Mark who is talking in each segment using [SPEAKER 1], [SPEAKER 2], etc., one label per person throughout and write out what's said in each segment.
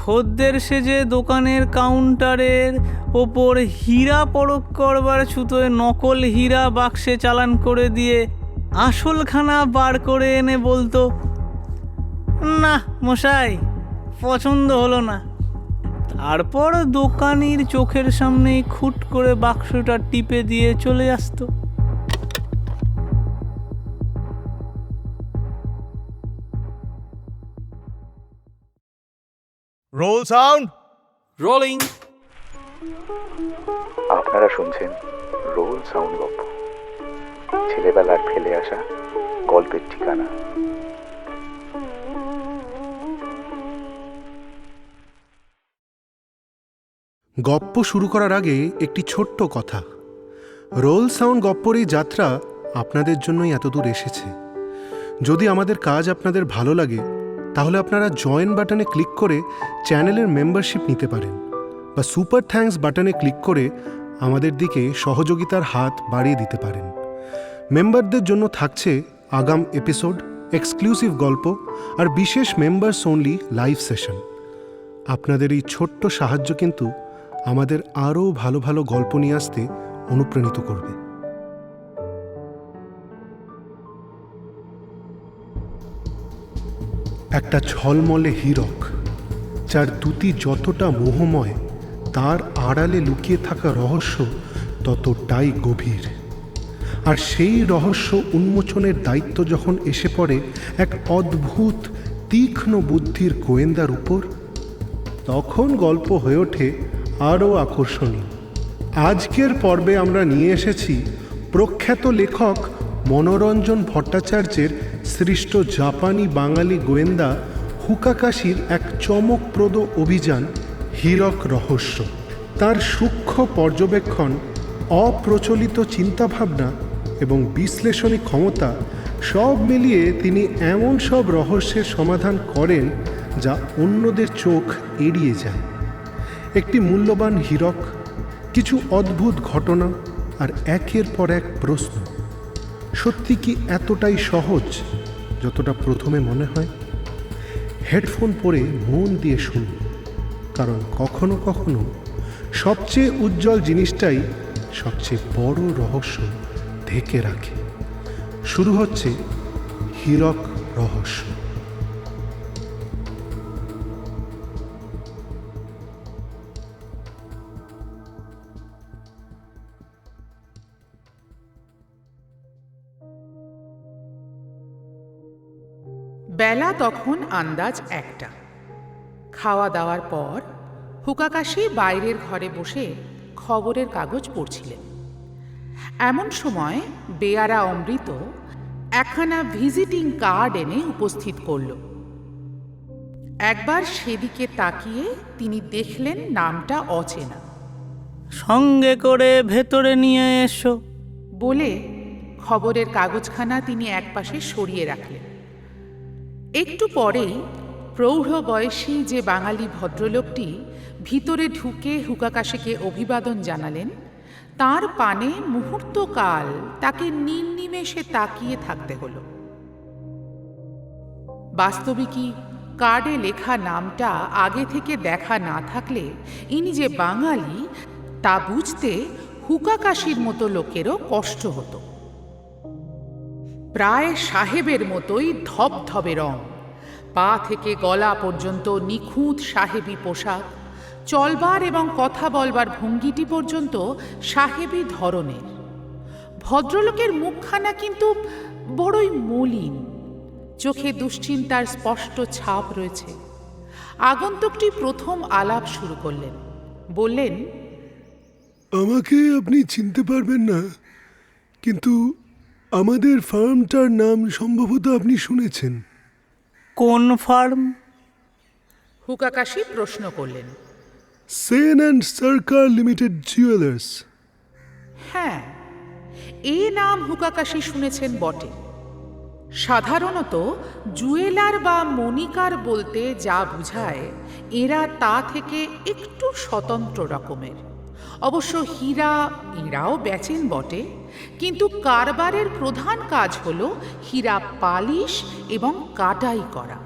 [SPEAKER 1] খদ্দের সেজে দোকানের কাউন্টারের ওপর হীরা পরখ করবার ছুতোয় নকল হীরা বাক্সে চালান করে দিয়ে আসলখানা বার করে এনে বলতো, না মশাই, পছন্দ হলো না। তারপর দোকানির চোখের সামনেই খুট করে বাক্সটা টিপে দিয়ে চলে আসতো।
[SPEAKER 2] Roll sound,
[SPEAKER 1] rolling.
[SPEAKER 3] আপনারা শুনছেন রোল সাউন্ড গল্প, ছেলেবেলার ফেলে আসা গল্পের ঠিকানা।
[SPEAKER 4] গপ্প শুরু করার আগে একটি ছোট্ট কথা। রোল সাউন্ড গপ্পর এই যাত্রা আপনাদের জন্যই এতদূর এসেছে। যদি আমাদের কাজ আপনাদের ভালো লাগে তাহলে আপনারা জয়েন বাটনে ক্লিক করে চ্যানেলের মেম্বারশিপ নিতে পারেন, বা সুপার থ্যাঙ্কস বাটনে ক্লিক করে আমাদের দিকে সহযোগিতার হাত বাড়িয়ে দিতে পারেন। মেম্বারদের জন্য থাকছে আগাম এপিসোড, এক্সক্লুসিভ গল্প আর বিশেষ মেম্বার্স অনলি লাইভ সেশন। আপনাদের এই ছোট্ট সাহায্য কিন্তু আমাদের আরও ভালো ভালো গল্প নিয়ে আসতে অনুপ্রাণিত করবে। একটা ঝলমলে হীরক, যার দুটি যতটা মোহময় তার আড়ালে লুকিয়ে থাকা রহস্য ততটাই গভীর। আর সেই রহস্য উন্মোচনের দায়িত্ব যখন এসে পড়ে এক অদ্ভুত তীক্ষ্ণ বুদ্ধির গোয়েন্দার উপর, তখন গল্প হয়ে ওঠে আরও আকর্ষণীয়। আজকের পর্বে আমরা নিয়ে এসেছি প্রখ্যাত লেখক মনোরঞ্জন ভট্টাচার্যের সৃষ্ট জাপানি বাঙালি গোয়েন্দা হুকাকাশির এক চমকপ্রদ অভিযান হীরক রহস্য। তার সূক্ষ্ম পর্যবেক্ষণ, অপ্রচলিত চিন্তাভাবনা এবং বিশ্লেষণী ক্ষমতা সব মিলিয়ে তিনি এমন সব রহস্যের সমাধান করেন যা অন্যদের চোখ এড়িয়ে যায়। একটি মূল্যবান হীরক, কিছু অদ্ভুত ঘটনা আর একের পর এক প্রশ্ন। সত্যি কি এতটাই সহজ যতটা প্রথমে মনে হয়? হেডফোন পরে মন দিয়ে শুনুন, কারণ কখনো কখনো সবচেয়ে উজ্জ্বল জিনিসটাই সবচেয়ে বড় রহস্য ঢেকে রাখে। শুরু হচ্ছে হীরক রহস্য।
[SPEAKER 5] বেলা তখন আন্দাজ 1টা। খাওয়া দাওয়ার পর হুকাকাশি বাইরের ঘরে বসে খবরের কাগজ পড়ছিলেন। এমন সময় বেয়ারা অমৃত একখানা ভিজিটিং কার্ড এনে উপস্থিত করল। একবার সেদিকে তাকিয়ে তিনি দেখলেন নামটা অচেনা।
[SPEAKER 1] সঙ্গে করে ভেতরে নিয়ে এসো
[SPEAKER 5] বলে খবরের কাগজখানা তিনি একপাশে সরিয়ে রাখলেন। একটু পরেই প্রৌঢ় বয়সী যে বাঙালি ভদ্রলোকটি ভিতরে ঢুকে হুকাকাশিকে অভিবাদন জানালেন, তার পানে মুহূর্তকাল তাকে নির্নিমেষে তাকিয়ে থাকতে হলো। বাস্তবিকই কার্ডে লেখা নামটা আগে থেকে দেখা না থাকলে ইনি যে বাঙালি তা বুঝতে হুকাকাশির মতো লোকেরও কষ্ট হতো। প্রায় সাহেবের মতোই ধবধবে রং, পা থেকে গলা পর্যন্ত নিখুঁত সাহেবী পোশাক, চলবার এবং কথা বলবার ভঙ্গিটি পর্যন্ত সাহেবী ধরনের। ভদ্রলোকের মুখখানা কিন্তু বড়ই মলিন, চোখে দুশ্চিন্তার স্পষ্ট ছাপ রয়েছে। আগন্তুকটি প্রথম আলাপ শুরু করলেন, বললেন,
[SPEAKER 4] আমাকে আপনি চিনতে পারবেন না, কিন্তু আমাদের ফার্মটার নাম সম্ভবত আপনি শুনেছেন।
[SPEAKER 1] কোন ফার্ম?
[SPEAKER 5] হুকাকাশি প্রশ্ন করলেন।
[SPEAKER 4] Sen and Sarkar limited jewellers.
[SPEAKER 5] হ্যাঁ, এ নাম হুকাকাশি শুনেছেন বটে। সাধারণত জুয়েলার বা মণিকার বলতে যা বোঝায় এরা তা থেকে একটু স্বতন্ত্র রকমের। অবশ্য হীরা এরাও বেচেন বটে, কিন্তু কারবারের প্রধান কাজ হল হীরা পালিশ এবং কাটাই করা।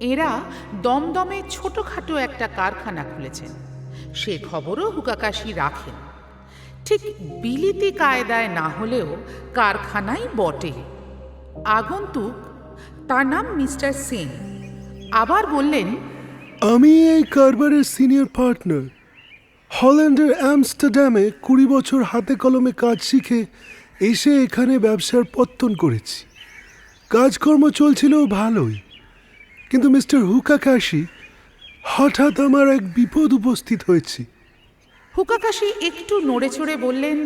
[SPEAKER 5] এরা দমদমে ছোটখাটো একটা কারখানা খুলেছেন, সে খবরও হুকাকাশি রাখেন। ঠিক বিলিতি কায়দায় না হলেও কারখানাই বটে। আগন্তুক, তার নাম মিস্টার সেন, আবার বললেন,
[SPEAKER 4] আমি এই কারবারের সিনিয়র পার্টনার। হল্যান্ডের আমস্টারডামে 20 বছর হাতে কলমে কাজ শিখে এসে এখানে ব্যবসার পত্তন করেছি। কাজকর্ম চলছিল ভালোই, কিন্তু মিস্টার হুকাকাশি, হঠাৎ আমার এক বিপদ উপস্থিত হয়েছে।
[SPEAKER 5] হুকাকাশি একটু নড়ে চড়ে বললেন,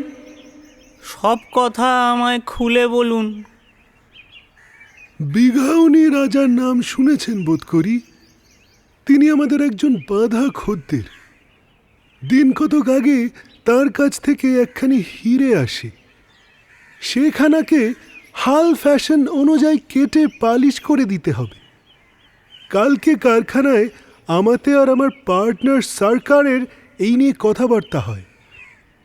[SPEAKER 1] সব কথা আমায় খুলে বলুন।
[SPEAKER 4] বিঘাউনি রাজার নাম শুনেছেন বোধ করি। তিনি আমাদের একজন বাঁধা খদ্দের। দিন কতক আগে তার কাছ থেকে একখানি হিরে আসে। সেখানাকে হাল ফ্যাশন অনুযায়ী কেটে পালিশ করে দিতে হবে। কালকে কারখানায় আমাতে আর আমার পার্টনার সরকারের এই নিয়ে কথাবার্তা হয়।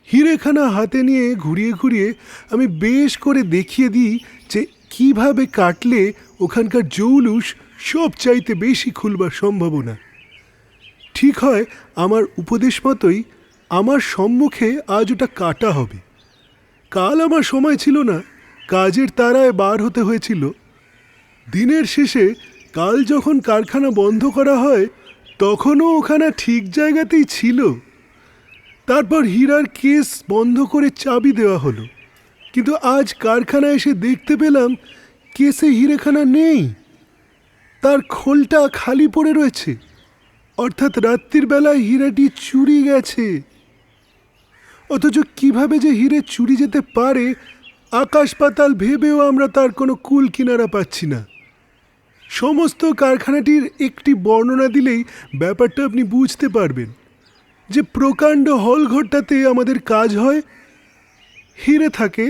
[SPEAKER 4] হিরেখানা হাতে নিয়ে ঘুরিয়ে ঘুরিয়ে আমি বেশ করে দেখিয়ে দিই যে কিভাবে কাটলে ওখানকার জৌলুস সব চাইতে বেশি খুলবার সম্ভাবনা। ঠিক হয় আমার উপদেশ মতোই আমার সম্মুখে আজ ওটা কাটা হবে। কাল আমার সময় ছিল না, কাজের তাড়ায় বার হতে হয়েছিল। দিনের শেষে কাল যখন কারখানা বন্ধ করা হয় তখনও ওখানে ঠিক জায়গাতেই ছিল। তারপর হীরার কেস বন্ধ করে চাবি দেওয়া হলো, কিন্তু আজ কারখানায় এসে দেখতে পেলাম কেসে হিরেখানা নেই, তার খোলটা খালি পড়ে রয়েছে। অর্থাৎ রাত্রির বেলায় হীরাটি চুরি গেছে। অথচ কিভাবে যে হিরে চুরি যেতে পারে আকাশ পাতাল ভেবেও আমরা তার কোনো কুল কিনারা পাচ্ছি না। সমস্ত কারখানাটির একটি বর্ণনা দিলেই ব্যাপারটা আপনি বুঝতে পারবেন। যে প্রকাণ্ড হলঘরটাতে আমাদের কাজ হয়, হিরে থাকে,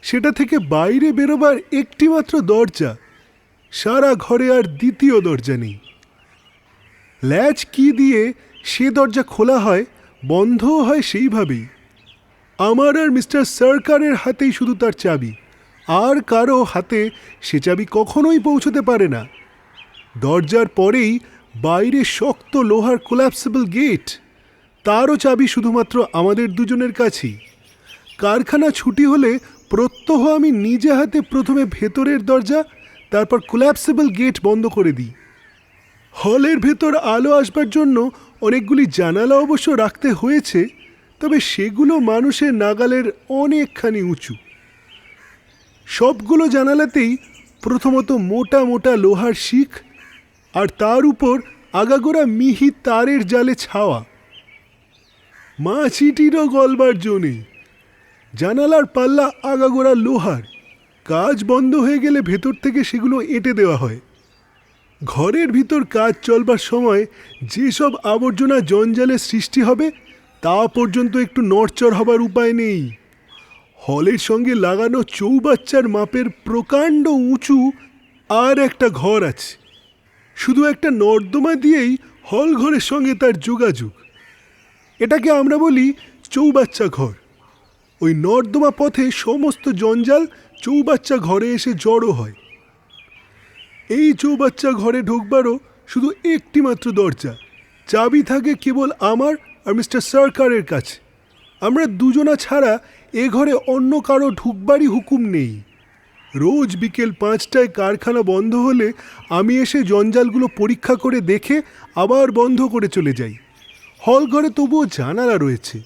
[SPEAKER 4] সেটা থেকে বাইরে বেরোবার একটি মাত্র দরজা। সারা ঘরে আর দ্বিতীয় দরজা নেই। ল্যাচ কি দিয়ে সে দরজা খোলা হয়, বন্ধও হয় সেইভাবেই। আমার আর মিস্টার সরকারের হাতেই শুধু তার চাবি, আর কারো হাতে সে চাবি কখনোই পৌঁছতে পারে না। দরজার পরেই বাইরে শক্ত লোহার কোল্যাপসেবল গেট, তারও চাবি শুধুমাত্র আমাদের দুজনের কাছেই। কারখানা ছুটি হলে প্রত্যহ আমি নিজে হাতে প্রথমে ভেতরের দরজা, তারপর কোল্যাপসেবল গেট বন্ধ করে দিই। হলের ভেতর আলো আসবার জন্য অনেকগুলি জানালা অবশ্য রাখতে হয়েছে, তবে সেগুলো মানুষের নাগালের অনেকখানি উঁচু। সবগুলো জানালাতেই প্রথমত মোটা মোটা লোহার শিক, আর তার উপর আগাগোড়া মিহি তারের জালে ছাওয়া। মাছিটিরও গলবার জন্যে জানালার পাল্লা আগাগোড়া লোহার। কাজ বন্ধ হয়ে গেলে ভেতর থেকে সেগুলো এঁটে দেওয়া হয়। ঘরের ভিতর কাজ চলবার সময় যেসব আবর্জনা জঞ্জালের সৃষ্টি হবে তা পর্যন্ত একটু নড়চড় হবার উপায় নেই। হলের সঙ্গে লাগানো চৌবাচ্চার মাপের প্রকাণ্ড উঁচু আর একটা ঘর আছে। শুধু একটা নর্দমা দিয়েই হল ঘরের সঙ্গে তার যোগাযোগ। এটাকে আমরা বলি চৌবাচ্চা ঘর। ওই নর্দমা পথে সমস্ত জঞ্জাল চৌবাচ্চা ঘরে এসে জড়ো হয়। এই চৌবাচ্চা ঘরে ঢুকবারও শুধু একটি মাত্র দরজা। চাবি থাকে কেবল আমার আর মিস্টার সরকারের কাছে। আমরা দুজনা ছাড়া এ ঘরে অন্য কারো ঢুকবারই হুকুম নেই। রোজ বিকেল 5টায় কারখানা বন্ধ হলে আমি এসে জঞ্জালগুলো পরীক্ষা করে দেখে আবার বন্ধ করে চলে যাই। হল ঘরে তবুও জানালা রয়েছে,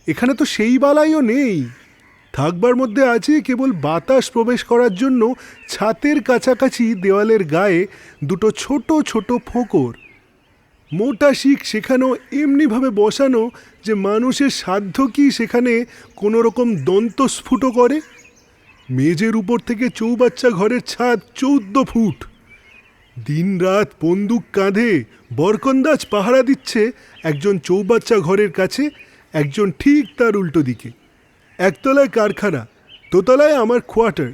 [SPEAKER 4] এখানে তো সেই বালাইও নেই। থাকবার মধ্যে আছে কেবল বাতাস প্রবেশ করার জন্য ছাতের কাছাকাছি দেওয়ালের গায়ে দুটো ছোট ছোট ফোঁকর। মোটা শিক সেখানেও এমনিভাবে বসানো যে মানুষের সাধ্য কি সেখানে কোনো রকম দন্তস্ফুট করে। মেঝের উপর থেকে চৌবাচ্চা ঘরের ছাদ 14 ফুট। দিনরাত বন্দুক কাঁধে বরকন্দাজ পাহারা দিচ্ছে একজন চৌবাচ্চা ঘরের কাছে, একজন ঠিক তার উল্টো দিকে। একতলায় কারখানা, দোতলায় আমার কোয়ার্টার।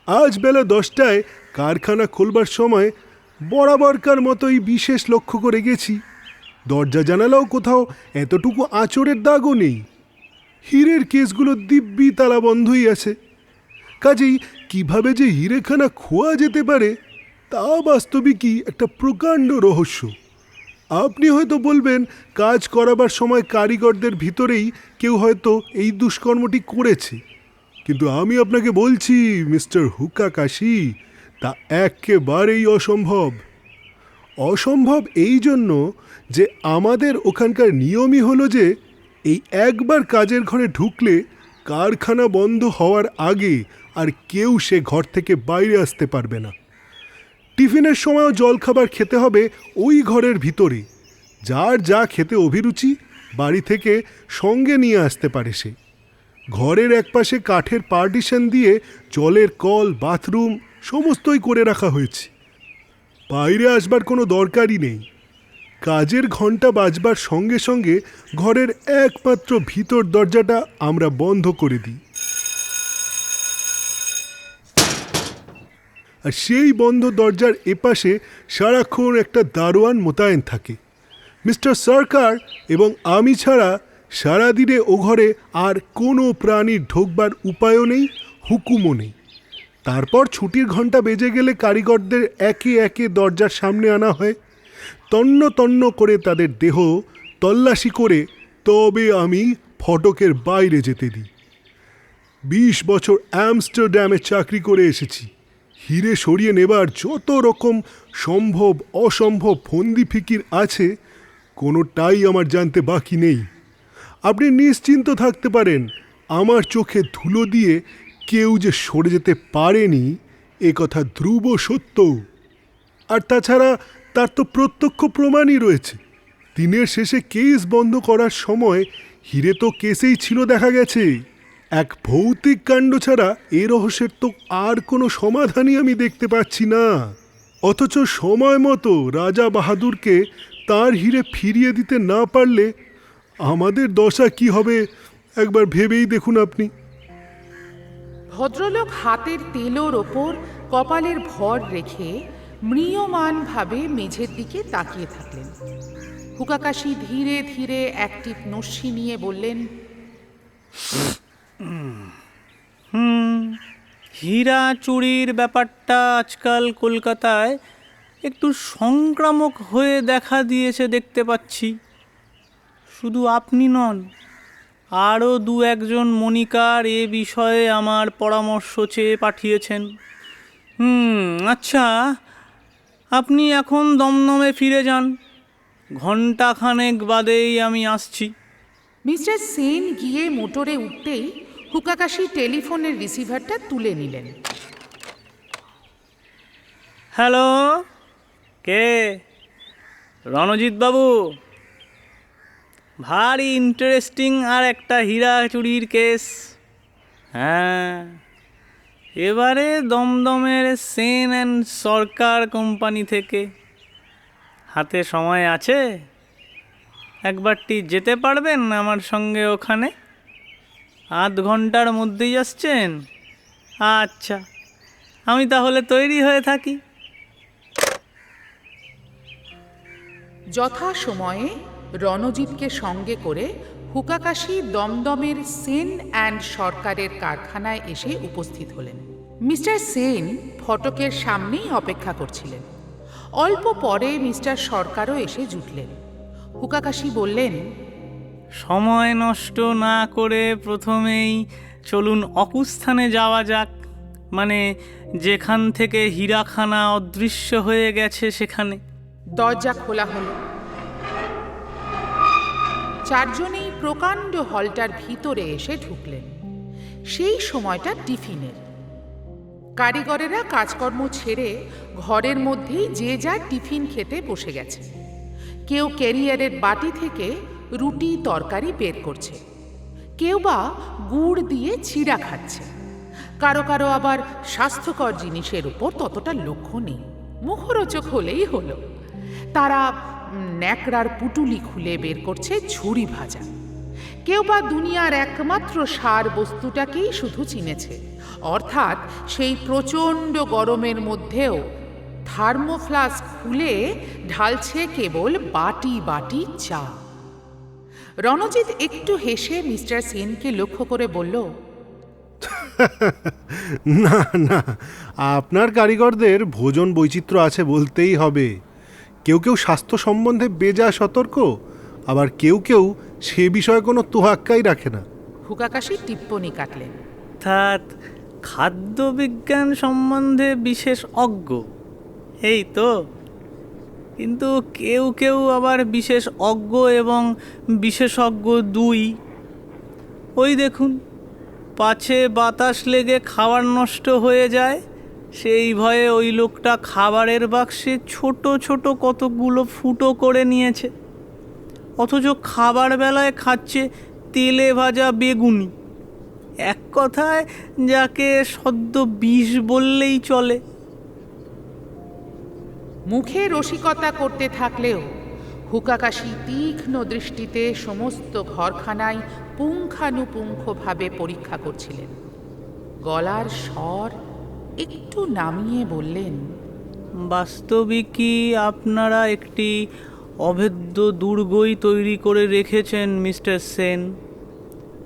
[SPEAKER 4] আজ বেলা 10টায় কারখানা খোলবার সময় বরাবরকার মতোই বিশেষ লক্ষ্য করে গেছি। দরজা জানালাও কোথাও এতটুকু আঁচড়ের দাগও নেই। হীরের কেসগুলো দিব্যি তালা বন্ধই আছে। কাজেই কিভাবে যে হিরেখানা খোয়া যেতে পারে তা বাস্তবিকই একটা প্রকাণ্ড রহস্য। আপনি হয়তো বলবেন, কাজ করাবার সময় কারিগরদের ভিতরেই কেউ হয়তো এই দুষ্কর্মটি করেছে, কিন্তু আমি আপনাকে বলছি মিস্টার হুকাকাশি, তা একেবারেই অসম্ভব। অসম্ভব এই জন্য যে আমাদের ওখানকার নিয়মই হলো যে এই একবার কাজের ঘরে ঢুকলে কারখানা বন্ধ হওয়ার আগে আর কেউ সে ঘর থেকে বাইরে আসতে পারবে না। টিফিনের সময়ও জলখাবার খেতে হবে ওই ঘরের ভিতরে। যার যা খেতে অভিরুচি বাড়ি থেকে সঙ্গে নিয়ে আসতে পারে সে। ঘরের একপাশে কাঠের পার্টিশন দিয়ে জলের কল, বাথরুম সমস্তই করে রাখা হয়েছে। বাইরে আসবার কোনো দরকারই নেই। কাজের ঘন্টা বাজবার সঙ্গে সঙ্গে ঘরের একমাত্র ভিতর দরজাটা আমরা বন্ধ করে দিই, আর সেই বন্ধ দরজার এপাশে সারাক্ষণ একটা দারোয়ান মোতায়েন থাকে। মিস্টার সরকার এবং আমি ছাড়া সারাদিনে ও ঘরে আর কোনো প্রাণীর ঢোকবার উপায়ও নেই, হুকুমও নেই। তারপর ছুটির ঘন্টা বেজে গেলে কারিগরদের একে একে দরজার সামনে আনা হয়। তন্ন তন্ন করে তাদের দেহ তল্লাশি করে তবে আমি ফটকের বাইরে যেতে দিই। 20 বছর আমস্টারডামে চাকরি করে এসেছি। হিরে সরিয়ে নেবার যত রকম সম্ভব অসম্ভব ফন্দি ফিকির আছে, কোনোটাই আমার জানতে বাকি নেই। আপনি নিশ্চিন্ত থাকতে পারেন, আমার চোখে ধুলো দিয়ে কেউ যে সরে যেতে পারেনি এ কথা ধ্রুব সত্য। আর তাছাড়া তার তো প্রত্যক্ষ প্রমাণই রয়েছে। দিনের শেষে কেস বন্ধ করার সময় হিরে তো কেসেই ছিল দেখা গেছে। এক ভৌতিক কাণ্ড ছাড়া এ রহস্যের তো আর কোনো সমাধানই আমি দেখতে পাচ্ছি না। অথচ সময় মতো রাজা বাহাদুরকে তার হিরে ফিরিয়ে দিতে না পারলে আমাদের দশা কি হবে একবার ভেবেই দেখুন আপনি।
[SPEAKER 5] ভদ্রলোক হাতের তেলোর ওপর কপালের ভর রেখে ম্রিয়মানভাবে মেঝের দিকে তাকিয়ে থাকলেন। হুকাকাশি ধীরে ধীরে একটি নস্যি নিয়ে বললেন,
[SPEAKER 1] হীরা চুরির ব্যাপারটা আজকাল কলকাতায় একটু সংক্রামক হয়ে দেখা দিয়েছে দেখতে পাচ্ছি। শুধু আপনি নন, আরও 2-1 মণিকার এ বিষয়ে আমার পরামর্শ চেয়ে পাঠিয়েছেন। আচ্ছা, আপনি এখন দমদমে ফিরে যান, ঘণ্টাখানেক বাদেই আমি আসছি।
[SPEAKER 5] মিস্টার সেন গিয়ে মোটরে উঠতেই হুকাকাশি টেলিফোনের রিসিভারটা তুলে নিলেন।
[SPEAKER 1] হ্যালো, কে? রণজিৎ বাবু, ভারী ইন্টারেস্টিং আর একটা হীরা চুরির কেস। হ্যাঁ, এবারে দমদমের সেন অ্যান্ড সরকার কোম্পানি থেকে। হাতে সময় আছে? একবারটি যেতে পারবেন আমার সঙ্গে ওখানে? আধ ঘন্টার মধ্যেই আসছেন? আচ্ছা, আমি তাহলে তৈরি হয়ে থাকি।
[SPEAKER 5] যথাসময়ে রণজিৎকে সঙ্গে করে হুকাকাশি দমদমের সেন অ্যান্ড সরকারের কারখানায় এসে উপস্থিত হলেন। মিস্টার সেন ফটকের সামনেই অপেক্ষা করছিলেন। অল্প পরে মিস্টার সরকারও এসে জুটলেন। হুকাকাশি বললেন,
[SPEAKER 1] সময় নষ্ট না করে প্রথমেই চলুন অকুস্থানে যাওয়া যাক, মানে যেখান থেকে হীরাখানা অদৃশ্য হয়ে গেছে সেখানে।
[SPEAKER 5] দরজা খোলা হলো। চারজনেই প্রকাণ্ড হলটার ভিতরে এসে ঢুকলেন। সেই সময়টা টিফিনের। কারিগরেরা কাজকর্ম ছেড়ে ঘরের মধ্যেই যে যা টিফিন খেতে বসে গেছে। কেউ ক্যারিয়ারের বাটি থেকে রুটি তরকারি বের করছে, কেউ বা গুড় দিয়ে চিড়া খাচ্ছে, কারো কারো আবার স্বাস্থ্যকর জিনিসের উপর ততটা লক্ষ্য নেই, মুখরোচক হলেই হলো। তারা ন্যাকড়ার পুটুলি খুলে বের করছে ঝুরি ভাজা। কেউ বা দুনিয়ার একমাত্র সার বস্তুটাকেই শুধু চিনেছে, অর্থাৎ সেই প্রচণ্ড গরমের মধ্যেও থার্মোফ্লাস্ক খুলে ঢালছে কেবল বাটি বাটি চা। রণজিৎ একটু হেসে মিস্টার সেনকে লক্ষ্য করে বলল,
[SPEAKER 4] না না, আপনার কারিগরদের ভোজন বৈচিত্র্য আছে বলতেই হবে। কেউ কেউ স্বাস্থ্য সম্বন্ধে বেজা সতর্ক, আবার কেউ কেউ সে বিষয়ে কোনো তোয়াক্কাই রাখে না।
[SPEAKER 5] হুকাকাশি টিপ্পনি কাটলেন।
[SPEAKER 1] অর্থাৎ খাদ্যবিজ্ঞান সম্বন্ধে বিশেষ অজ্ঞ, এই তো। কিন্তু কেউ কেউ আবার বিশেষ অজ্ঞ এবং বিশেষজ্ঞ দুই। ওই দেখুন, পাছে বাতাস লেগে খাবার নষ্ট হয়ে যায় সেই ভয়ে ওই লোকটা খাবারের বাক্সে ছোট ছোট কতগুলো ফুটো করে নিয়েছে, অথচ খাবার বেলায় খাচ্ছে তেলে ভাজা বেগুনি। এক কথায় যাকে সদ্য বিষ বললেই চলে।
[SPEAKER 5] মুখে রসিকতা করতে থাকলেও হুকাকাশি তীক্ষ্ণ দৃষ্টিতে সমস্ত ঘরখানায় পুঙ্খানুপুঙ্খভাবে পরীক্ষা করছিলেন। গলার স্বর একটু নামিয়ে বললেন,
[SPEAKER 1] বাস্তবিকই আপনারা একটি অভেদ্য দুর্গই তৈরি করে রেখেছেন মিস্টার সেন।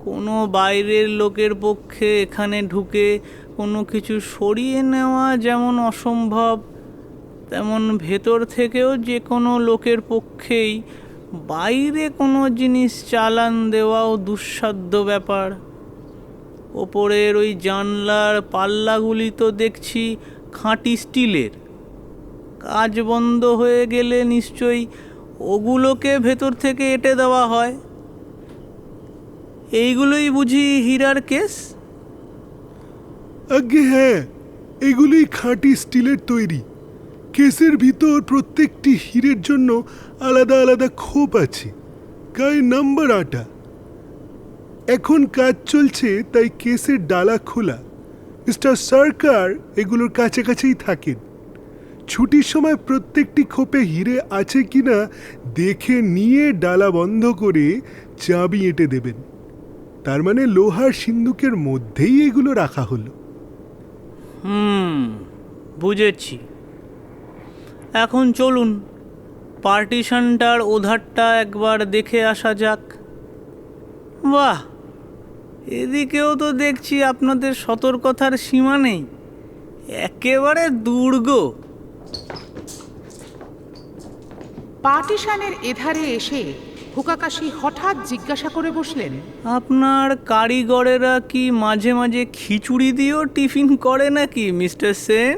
[SPEAKER 1] কোনো বাইরের লোকের পক্ষে এখানে ঢুকে কোনো কিছু সরিয়ে নেওয়া যেমন অসম্ভব, তেমন ভেতর থেকেও যে কোনো লোকের পক্ষেই বাইরে কোনো জিনিস চালান দেওয়াও দুঃসাধ্য ব্যাপার। ওপরের ওই জানলার পাল্লাগুলি তো দেখছি খাঁটি স্টিলের। কাজ বন্ধ হয়ে গেলে নিশ্চয়ই ওগুলোকে ভেতর থেকে এঁটে দেওয়া হয়। এইগুলোই বুঝি হীরার কেস?
[SPEAKER 4] আজ্ঞে হ্যাঁ, এগুলোই খাঁটি স্টিলের তৈরি। কেসের ভিতর প্রত্যেকটি হীরের জন্য আলাদা আলাদা খোপ আছে, গায়ে নাম্বার আটা। এখন কাজ চলছে তাই কেসের ডালা খোলা। মিস্টার সরকার এগুলোর কাছাকাছিই থাকেন। ছুটির সময় প্রত্যেকটি খোপে হিরে আছে কিনা দেখে নিয়ে ডালা বন্ধ করে চাবি এঁটে দেবেন। তার মানে লোহার সিন্দুকের মধ্যেই এগুলো রাখা হলো।
[SPEAKER 1] বুঝেছি। এখন চলুন পার্টিশনটার ওধারটা একবার দেখে আসা যাক। বাহ, এদিকেও তো দেখছি আপনাদের সতর্কতার সীমা নেই, একেবারে দুর্গ।
[SPEAKER 5] পার্টিশনের এধারে এসে হুকাকাশি হঠাৎ জিজ্ঞাসা করে বসলেন,
[SPEAKER 1] আপনার কারিগরেরা কি মাঝে মাঝে খিচুড়ি দিয়েও টিফিন করে নাকি মিস্টার সেন?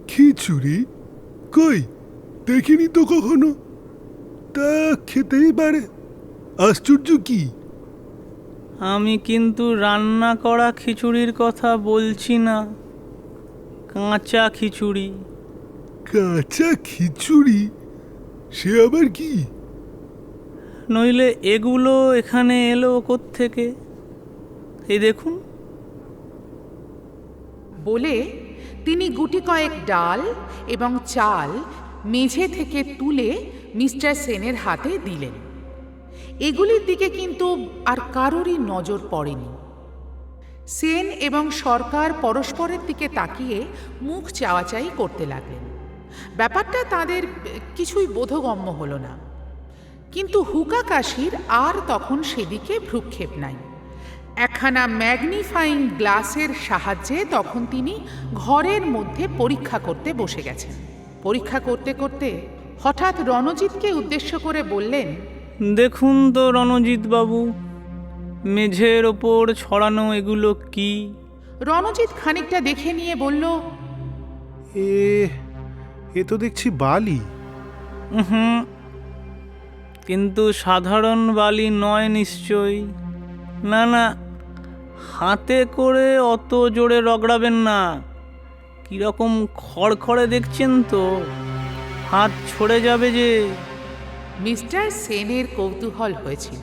[SPEAKER 4] খিচুড়ি? কই, দেখিনি তো কখনো। তা খেতেই পারে, আশ্চর্য কি।
[SPEAKER 1] আমি কিন্তু রান্না করা খিচুড়ির কথা বলছি না, কাঁচা খিচুড়ি।
[SPEAKER 4] কাঁচা খিচুড়ি? সে আবার কি?
[SPEAKER 1] নইলে এগুলো এখানে এলো কোত্থেকে? এই দেখুন।
[SPEAKER 5] বলে তিনি গুটি কয়েক ডাল এবং চাল মেঝে থেকে তুলে মিস্টার সেনের হাতে দিলেন। এগুলির দিকে কিন্তু আর কারোরই নজর পড়েনি। সেন এবং সরকার পরস্পরের দিকে তাকিয়ে মুখ চাওয়াচাই করতে লাগলেন। ব্যাপারটা তাদের কিছুই বোধগম্য হলো না। কিন্তু হুকাকাশির আর তখন সেদিকে ভ্রুক্ষেপ নাই। একখানা ম্যাগনিফাইং গ্লাসের সাহায্যে তখন তিনি ঘরের মধ্যে পরীক্ষা করতে বসে গেছেন। পরীক্ষা করতে করতে হঠাৎ রণজিৎকে উদ্দেশ্য করে বললেন,
[SPEAKER 1] দেখুন তো রণজিৎ বাবু, মেঝের ওপর ছড়ানো এগুলো কি?
[SPEAKER 5] রণজিৎ খানিকটা দেখে নিয়ে বলল,
[SPEAKER 4] এ তো দেখছি বালি।
[SPEAKER 1] হুম, কিন্তু সাধারণ বালি নয় নিশ্চয়ই। না না, হাতে করে অত জোরে রগড়াবেন না, কীরকম খড়খড়ে দেখছেন তো, হাত ছড়ে যাবে যে।
[SPEAKER 5] মিস্টার সেনের কৌতূহল হয়েছিল।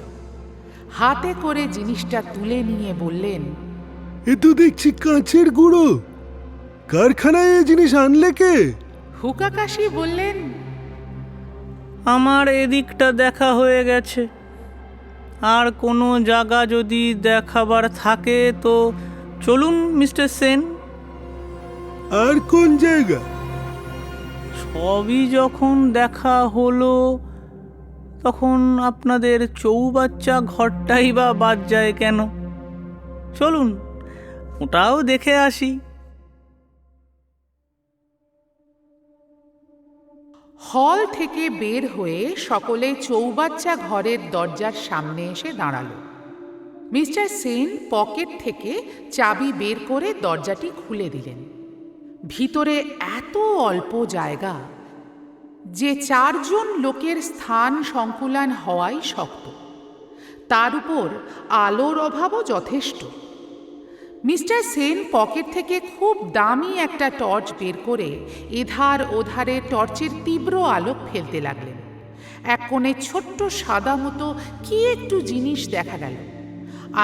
[SPEAKER 5] হাতে করে জিনিসটা তুলে নিয়ে বললেন,
[SPEAKER 4] এ তো দেখছি কাঁচের গুঁড়ো। কারখানায় এ জিনিস আনলে কে?
[SPEAKER 5] হুকাকাশি বললেন,
[SPEAKER 1] আমার এদিকটা দেখা হয়ে গেছে, আর কোনো জায়গা যদি দেখাবার থাকে তো চলুন মিস্টার সেন।
[SPEAKER 4] আর কোন জায়গা?
[SPEAKER 1] সবই যখন দেখা হলো তখন আপনাদের চৌবাচ্চা ঘরটাই বা বাদ যায় কেন? চলুন, ওটাও দেখে আসি।
[SPEAKER 5] হল থেকে বের হয়ে সকলে চৌবাচ্চা ঘরের দরজার সামনে এসে দাঁড়ালো। মিস্টার সেন পকেট থেকে চাবি বের করে দরজাটি খুলে দিলেন। ভিতরে এত অল্প জায়গা যে 4 জন লোকের স্থান সংকুলান হওয়াই শক্ত, তার উপর আলোর অভাবও যথেষ্ট। মিস্টার সেন পকেট থেকে খুব দামি একটা টর্চ বের করে এধার ওধারে টর্চের তীব্র আলোক ফেলতে লাগলেন। এক কোণে ছোট্ট সাদা মতো কি একটু জিনিস দেখা গেল।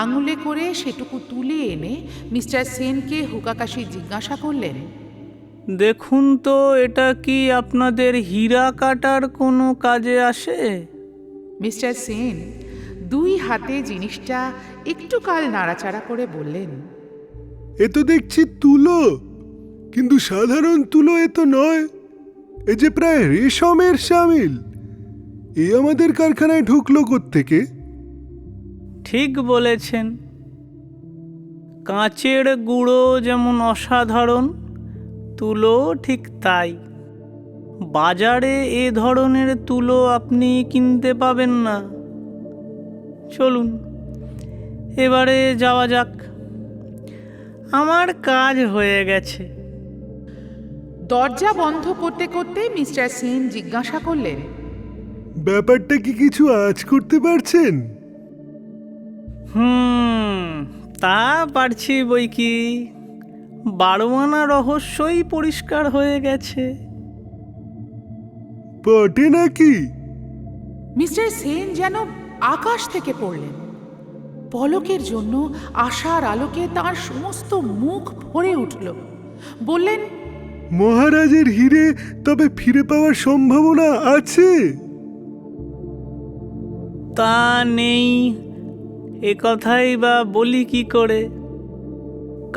[SPEAKER 5] আঙুলে করে সেটুকু তুলে এনে মিস্টার সেনকে হুকাকাশি জিজ্ঞাসা করলেন,
[SPEAKER 1] দেখুন তো, এটা কি আপনাদের হীরা কাটার কোনো কাজে আসে?
[SPEAKER 5] মিস্টার সেন 2 হাতে জিনিসটা একটু কাল নাড়াচাড়া করে বললেন,
[SPEAKER 4] এ তো দেখছি তুলো, কিন্তু সাধারণ তুলো এ তো নয়, এ যে প্রায় রেশমের শামিল। এ আমাদের কারখানায় ঢুকলো কোত্থেকে?
[SPEAKER 1] ঠিক বলেছেন। কাঁচের গুঁড়ো যেমন অসাধারণ, তুলো ঠিক তাই। বাজারে এ ধরনের তুলো আপনি কিনতে পাবেন না। চলুন এবারে যাওয়া যাক, আমার কাজ হয়ে গেছে।
[SPEAKER 5] দরজা বন্ধ করতে করতে মিস্টার সেন জিজ্ঞাসা করলেন,
[SPEAKER 4] ব্যাপারটা কি কিছু আজ করতে পারছেন?
[SPEAKER 1] তা পারছি বই কি। 12 আনা রহস্যই পরিষ্কার হয়ে গেছে।
[SPEAKER 4] বটে নাকি?
[SPEAKER 5] মিস্টার সেন যেন আকাশ থেকে পড়লেন। পলকের জন্য আশার আলোকে তার সমস্ত মুখ ভরে উঠল। বললেন,
[SPEAKER 4] মহারাজের হিরে তবে ফিরে পাওয়ার সম্ভাবনা আছে?
[SPEAKER 1] তা নেই, এ কথাই বা বলি কি করে।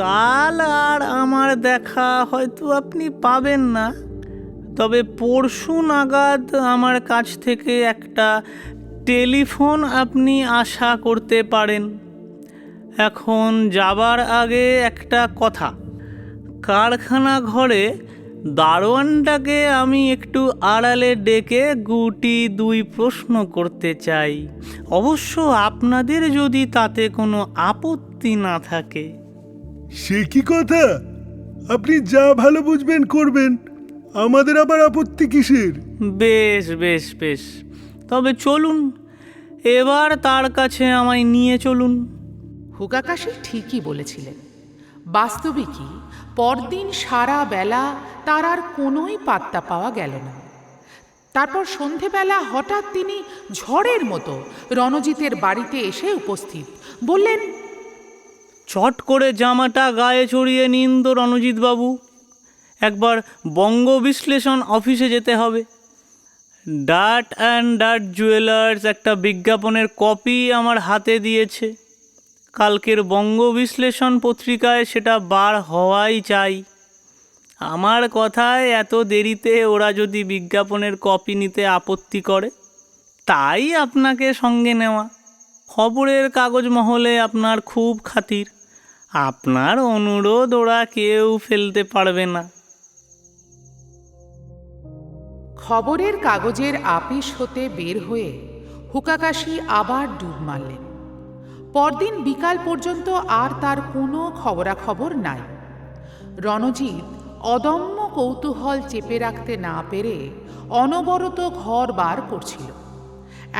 [SPEAKER 1] কাল আর আমার দেখা হয়তো আপনি পাবেন না, তবে পরশু নাগাদ আমার কাছ থেকে একটা টেলিফোন আপনি আশা করতে পারেন। এখন যাবার আগে একটা কথা, কারখানা ঘরে দারোয়ানটাকে আমি একটু আড়ালে ডেকে গুটি 2 প্রশ্ন করতে চাই, অবশ্য আপনাদের যদি তাতে কোনো আপত্তি না থাকে।
[SPEAKER 4] সে কি কথা? আপনি যা ভালো বুঝবেন করবেন, আমাদের আবার আপত্তি কিসের?
[SPEAKER 1] বেশ বেশ বেশ, তবে চলুন এবার তার কাছে আমায় নিয়ে চলুন।
[SPEAKER 5] হুকাকাশি ঠিকই বলেছিলেন। বাস্তবিকই পরদিন সারা বেলা তার আর কোনোই পাত্তা পাওয়া গেল না। তারপর সন্ধেবেলা হঠাৎ তিনি ঝড়ের মতো রণজিতের বাড়িতে এসে উপস্থিত। বললেন,
[SPEAKER 1] চট করে জামাটা গায়ে চড়িয়ে নিন তো রণজিৎবাবু, একবার বঙ্গ বিশ্লেষণ অফিসে যেতে হবে। ডাট অ্যান্ড ডাট জুয়েলার্স একটা বিজ্ঞাপনের কপি আমার হাতে দিয়েছে। কালকের বঙ্গ বিশ্লেষণ পত্রিকায় সেটা বার হওয়াই চাই। আমার কথায় এত দেরিতে ওরা যদি বিজ্ঞাপনের কপি নিতে আপত্তি করে, তাই আপনাকে সঙ্গে নেওয়া। খবরের কাগজ মহলে আপনার খুব খাতির, আপনার অনুরোধ ওরা কেউ ফেলতে পারবে না।
[SPEAKER 5] খবরের কাগজের আপিস হতে বের হয়ে হুকাকাশি আবার ডুব মারলেন। পরদিন বিকাল পর্যন্ত আর তার কোনো খবরাখবর নাই। রণজিৎ অদম্য কৌতূহল চেপে রাখতে না পেরে অনবরত ঘর বার করছিল।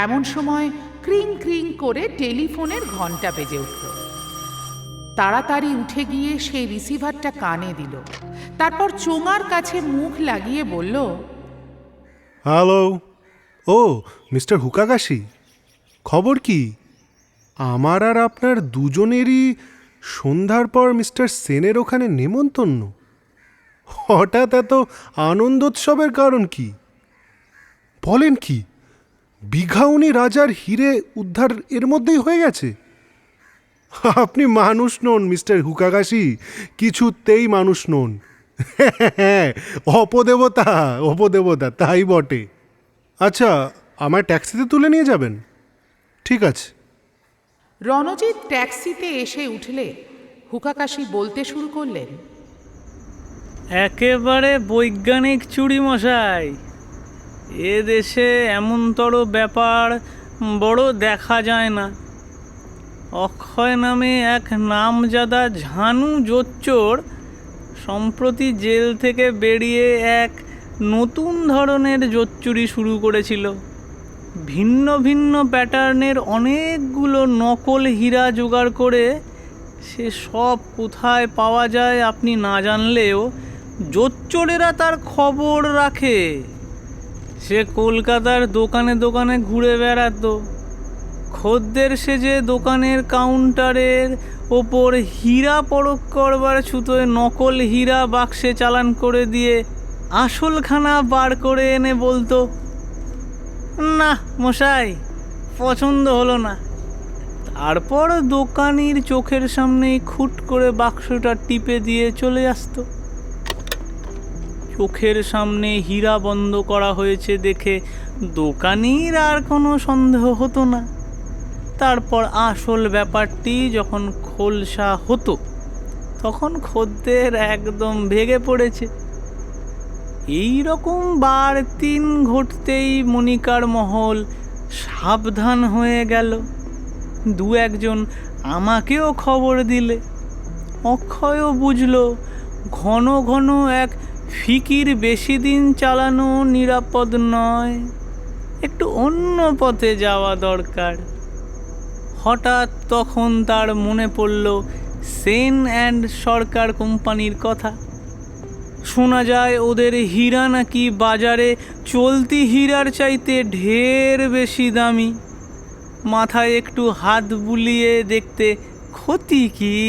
[SPEAKER 5] এমন সময় ক্রিং ক্রিং করে টেলিফোনের ঘণ্টা বেজে উঠল। তাড়াতাড়ি উঠে গিয়ে সেই রিসিভারটা কানে দিল। তারপর চোঙার কাছে মুখ লাগিয়ে বলল,
[SPEAKER 4] হ্যালো। ও মিস্টার হুকাকাশি, খবর কি? আমার আর আপনার দুজনেরই সন্ধ্যার পর মিস্টার সেনের ওখানে নেমন্তন্ন। হঠাৎ এত আনন্দোৎসবের কারণ কি? বলেন কি, বিঘাউনি রাজার হিরে উদ্ধার এর মধ্যেই হয়ে গেছে? আপনি মানুষ নন মিস্টার হুকাকাশি, কিছুতেই মানুষ নন। হ্যাঁ, অপদেবতা অপদেবতা, তাই বটে। আচ্ছা, আমার ট্যাক্সিতে তুলে নিয়ে যাবেন? ঠিক আছে।
[SPEAKER 5] রণজিৎ ট্যাক্সিতে এসে উঠলে হুকাকাশি বলতে শুরু করলেন।
[SPEAKER 1] একেবারে বৈজ্ঞানিক চুরি মশাই। এ দেশে এমনতর ব্যাপার বড় দেখা যায় না। অক্ষয় নামে এক নামজাদা ঝানু জোচ্চোর সম্প্রতি জেল থেকে বেরিয়ে এক নতুন ধরনের জোচ্চুরি শুরু করেছিল। ভিন্ন ভিন্ন প্যাটার্নের অনেকগুলো নকল হীরা জোগাড় করে সে সব কোথায় পাওয়া যায় আপনি না জানলেও জোচ্চোরেরা তার খবর রাখে। সে কলকাতার দোকানে দোকানে ঘুরে বেড়াতো। খদ্দের সেজে দোকানের কাউন্টারের ওপর হীরা পরখ করবার ছুতোয় নকল হীরা বাক্সে চালান করে দিয়ে আসলখানা বার করে এনে বলতো, না মশাই, পছন্দ হলো না। তারপর দোকানির চোখের সামনেই খুট করে বাক্সটা টিপে দিয়ে চলে আসতো। চোখের সামনে হীরা বন্ধ করা হয়েছে দেখে দোকানির আর কোনো সন্দেহ হতো না। তারপর আসল ব্যাপারটি যখন খোলসা হতো তখন খদ্দের একদম ভেগে পড়েছে। এই রকম বার 3 ঘটতেই মনিকার মহল সাবধান হয়ে গেল। 2-1 জন আমাকেও খবর দিলে। অক্ষয়ও বুঝল ঘন ঘন এক ফিকির বেশি দিন চালানো নিরাপদ নয়, একটু অন্য পথে যাওয়া দরকার। হঠাৎ তখন তার মনে পড়ল সেন অ্যান্ড সরকার কোম্পানির কথা। শোনা যায় ওদের হীরা নাকি বাজারে চলতি হীরার চাইতে ঢের বেশি দামি। মাথায় একটু হাত বুলিয়ে দেখতে ক্ষতি কি?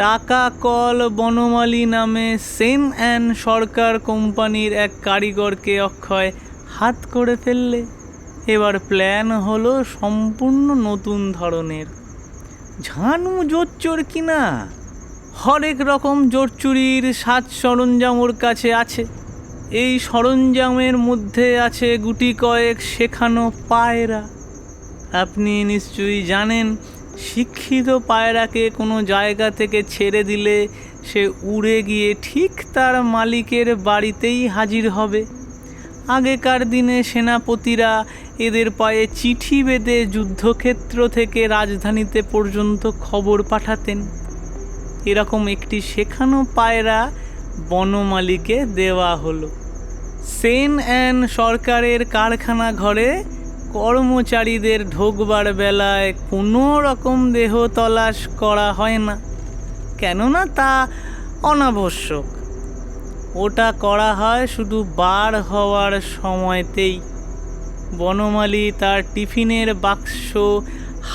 [SPEAKER 1] টাকা কল বনমালী নামে সেন অ্যান্ড সরকার কোম্পানির এক কারিগরকে অক্ষয় হাত করে ফেললে। এবার প্ল্যান হলো সম্পূর্ণ নতুন ধরনের। ঝানু জোচ্চোর কিনা হরেক রকম জোরচুরির সাজ সরঞ্জাম ওর কাছে আছে। এই সরঞ্জামের মধ্যে আছে গুটি কয়েক শেখানো পায়রা। আপনি নিশ্চয়ই জানেন, শিক্ষিত পায়রাকে কোনো জায়গা থেকে ছেড়ে দিলে সে উড়ে গিয়ে ঠিক তার মালিকের বাড়িতেই হাজির হবে। আগেকার দিনে সেনাপতিরা এদের পায়ে চিঠি বেঁধে যুদ্ধক্ষেত্র থেকে রাজধানীতে পর্যন্ত খবর পাঠাতেন। এরকম একটি শেখানো পায়রা বনমালীকে দেওয়া হলো। সেন অ্যান্ড সরকারের কারখানা ঘরে কর্মচারীদের ঢোকবার বেলায় কোনো রকম দেহ তলাশ করা হয় না, কেননা তা অনাবশ্যক। ওটা করা হয় শুধু বার হওয়ার সময়তেই। বনমালী তার টিফিনের বাক্স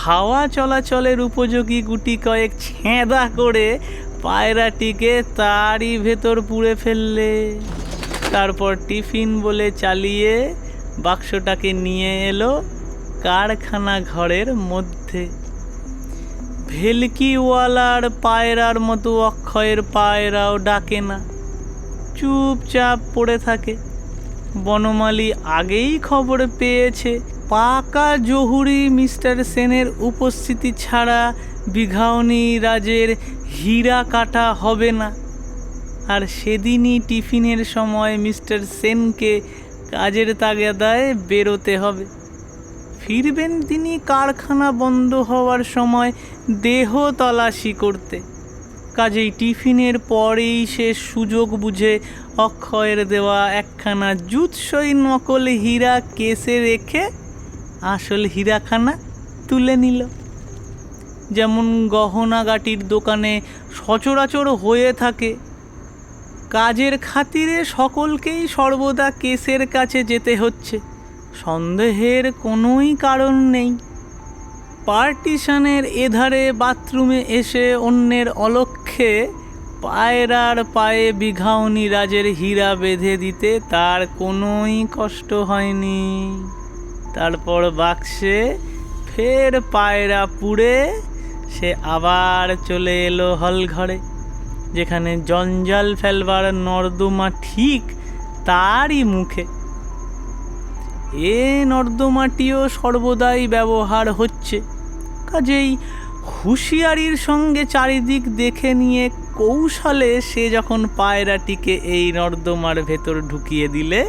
[SPEAKER 1] হাওয়া চলাচলের উপযোগী গুটি কয়েক ছেঁদা করে পায়রাটিকে তারই ভেতর পুড়ে ফেললে। তারপর টিফিন বলে চালিয়ে বাক্সটাকে নিয়ে এলো কারখানা ঘরের মধ্যে। ভেলকিওয়ালার পায়রার মতো অক্ষয়ের পায়রাও ডাকে না, চুপচাপ পড়ে থাকে। বনমালী আগেই খবর পেয়েছে পাকা জহুরি মিস্টার সেনের উপস্থিতি ছাড়া বিঘাওনি রাজের হীরা কাটা হবে না। আর সেদিনই টিফিনের সময় মিস্টার সেনকে কাজের তাগাদায় বেরোতে হবে। ফিরবেন তিনি কারখানা বন্ধ হওয়ার সময় দেহ তল্লাশি করতে। কাজেই টিফিনের পরেই সে সুযোগ বুঝে অক্ষয়ের দেওয়া একখানা জুৎসই নকল হীরা কেসে রেখে আসল হীরাখানা তুলে নিল। যেমন গহনাগাটির দোকানে সচরাচর হয়ে থাকে, কাজের খাতিরে সকলকেই সর্বদা কেসের কাছে যেতে হচ্ছে, সন্দেহের কোনোই কারণ নেই। পার্টিশনের এধারে বাথরুমে এসে অন্যের অলক্ষ্যে পায়রার পায়ে বিঘাওনি রাজের হীরা বেঁধে দিতে তার কোনোই কষ্ট হয়নি। তারপর বাক্সে ফের পায়রা পুড়ে সে আবার চলে এলো হলঘরে, যেখানে জঞ্জাল ফেলবার নর্দমা ঠিক তারই মুখে। এ নর্দমাটিও সর্বদাই ব্যবহার হচ্ছে, কাজেই হুঁশিয়ারির সঙ্গে চারিদিক দেখে নিয়ে কৌশলে সে যখন পায়রাটিকে এই নর্দমার ভেতর ঢুকিয়ে দিলে,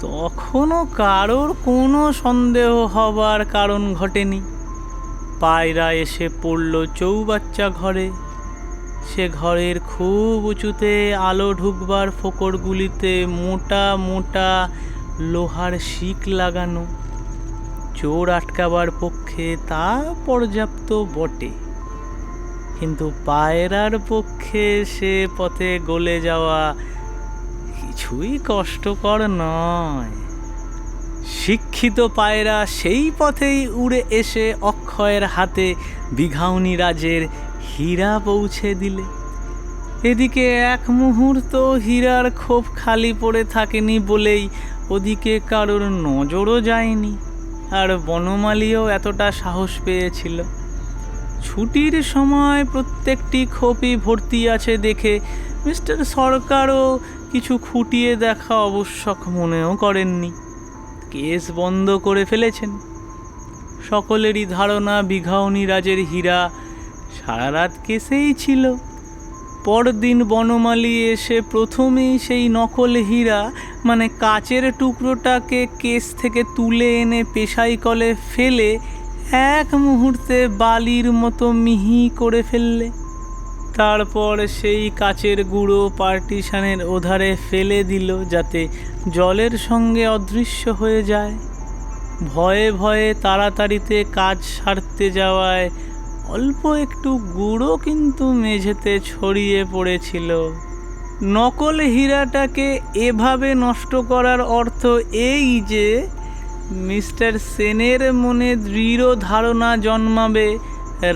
[SPEAKER 1] তখনও কারোর কোনো সন্দেহ হবার কারণ ঘটেনি। পায়রা এসে পড়ল চৌবাচ্চা ঘরে। সে ঘরের খুব উঁচুতে আলো ঢুকবার ফোকরগুলিতে মোটা মোটা লোহার শিক লাগানো। চোর আটকাবার পক্ষে তা পর্যাপ্ত বটে, কিন্তু পায়রার পক্ষে সে পথে গলে যাওয়া কিছুই কষ্টকর নয়। শিক্ষিত পায়রা সেই পথেই উড়ে এসে অক্ষয়ের হাতে বিঘাউনি রাজের হীরা পৌঁছে দিলে। এদিকে এক মুহূর্ত হীরার খোপ খালি পড়ে থাকেনি বলেই ওদিকে কারোর নজরও যায়নি, আর বনমালীও এতটা সাহস পেয়েছিল। ছুটির সময় প্রত্যেকটি খোপই ভর্তি আছে দেখে মিস্টার সরকারও কিছু খুঁটিয়ে দেখা আবশ্যক মনেও করেননি। কেস বন্ধ করে ফেলেছেন। সকলেরই ধারণা বিঘাউনি রাজের হীরা সারা রাত কেসেই ছিল। পরদিন বনমালী এসে প্রথমেই সেই নকল হীরা মানে কাচের টুকরোটাকে কেস থেকে তুলে এনে পেশাই কলে ফেলে এক মুহূর্তে বালির মতো মিহি করে ফেললে। তারপর সেই কাচের গুঁড়ো পার্টিশানের ওধারে ফেলে দিল যাতে জলের সঙ্গে অদৃশ্য হয়ে যায়। ভয়ে ভয়ে তাড়াতাড়িতে কাজ সারতে যাওয়ায় অল্প একটু গুঁড়ো কিন্তু মেঝেতে ছড়িয়ে পড়েছিল। নকল হীরাটাকে এভাবে নষ্ট করার অর্থ এই যে মিস্টার সেনের মনে দৃঢ় ধারণা জন্মাবে